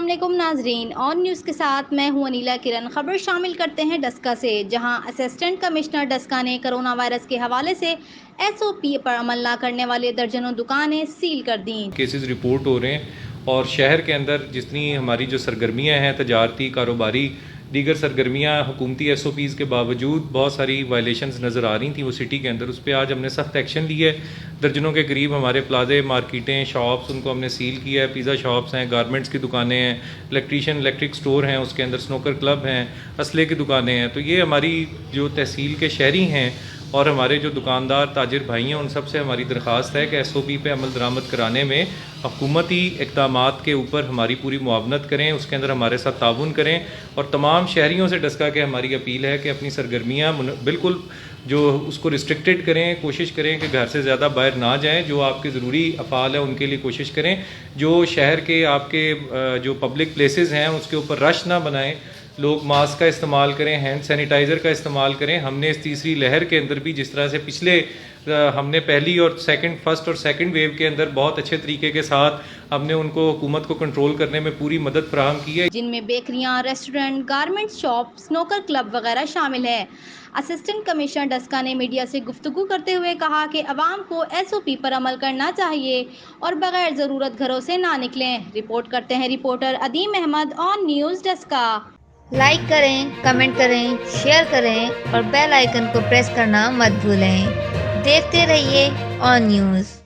علیکم ناظرین، آن نیوز کے ساتھ میں ہوں انیلا کرن۔ خبر شامل کرتے ہیں ڈسکا سے، جہاں اسسٹنٹ کمشنر ڈسکا نے کرونا وائرس کے حوالے سے ایس او پی پر عمل نہ کرنے والے درجنوں دکانیں سیل کر دیں۔ کیسز رپورٹ ہو رہے ہیں اور شہر کے اندر جتنی ہماری جو سرگرمیاں ہیں، تجارتی، کاروباری، دیگر سرگرمیاں، حکومتی ایس او پیز کے باوجود بہت ساری وائلیشنز نظر آ رہی تھیں وہ سٹی کے اندر۔ اس پہ آج ہم نے سخت ایکشن لیا ہے۔ درجنوں کے قریب ہمارے پلازے، مارکیٹیں، شاپس، ان کو ہم نے سیل کیا ہے۔ پیزا شاپس ہیں، گارمنٹس کی دکانیں ہیں، الیکٹرک سٹور ہیں، اس کے اندر سنوکر کلب ہیں، اسلحے کی دکانیں ہیں۔ تو یہ ہماری جو تحصیل کے شہری ہیں اور ہمارے جو دکاندار تاجر بھائی ہیں، ان سب سے ہماری درخواست ہے کہ ایس او پی پہ عمل درآمد کرانے میں حکومتی اقدامات کے اوپر ہماری پوری معاونت کریں، اس کے اندر ہمارے ساتھ تعاون کریں، اور تمام شہریوں سے ڈسکا کے ہماری اپیل ہے کہ اپنی سرگرمیاں بالکل جو اس کو ریسٹرکٹیڈ کریں، کوشش کریں کہ گھر سے زیادہ باہر نہ جائیں، جو آپ کے ضروری افعال ہیں ان کے لیے کوشش کریں، جو شہر کے آپ کے جو پبلک پلیسز ہیں اس کے اوپر رش نہ بنائیں، لوگ ماسک کا استعمال کریں، ہینڈ سینیٹائزر کا استعمال کریں۔ ہم نے اس تیسری لہر کے اندر بھی جس طرح سے پچھلے ہم نے پہلی اور فرسٹ اور سیکنڈ ویو کے اندر بہت اچھے طریقے کے ساتھ ہم نے ان کو حکومت کو کنٹرول کرنے میں پوری مدد فراہم کی ہے، جن میں بیکریاں، restaurant, garment shop, snooker club وغیرہ شامل ہیں۔ اسسٹنٹ کمشنر ڈسکا نے میڈیا سے گفتگو کرتے ہوئے کہا کہ عوام کو ایس او پی پر عمل کرنا چاہیے اور بغیر ضرورت گھروں سے نہ نکلیں۔ رپورٹ کرتے ہیں رپورٹر عدیم احمد، آن نیوز ڈسکا۔ لائک کریں، کمنٹ کریں، شیئر کریں اور بیل آئیکن کو پریس کرنا مت بھولیں۔ دیکھتے رہیے آن نیوز۔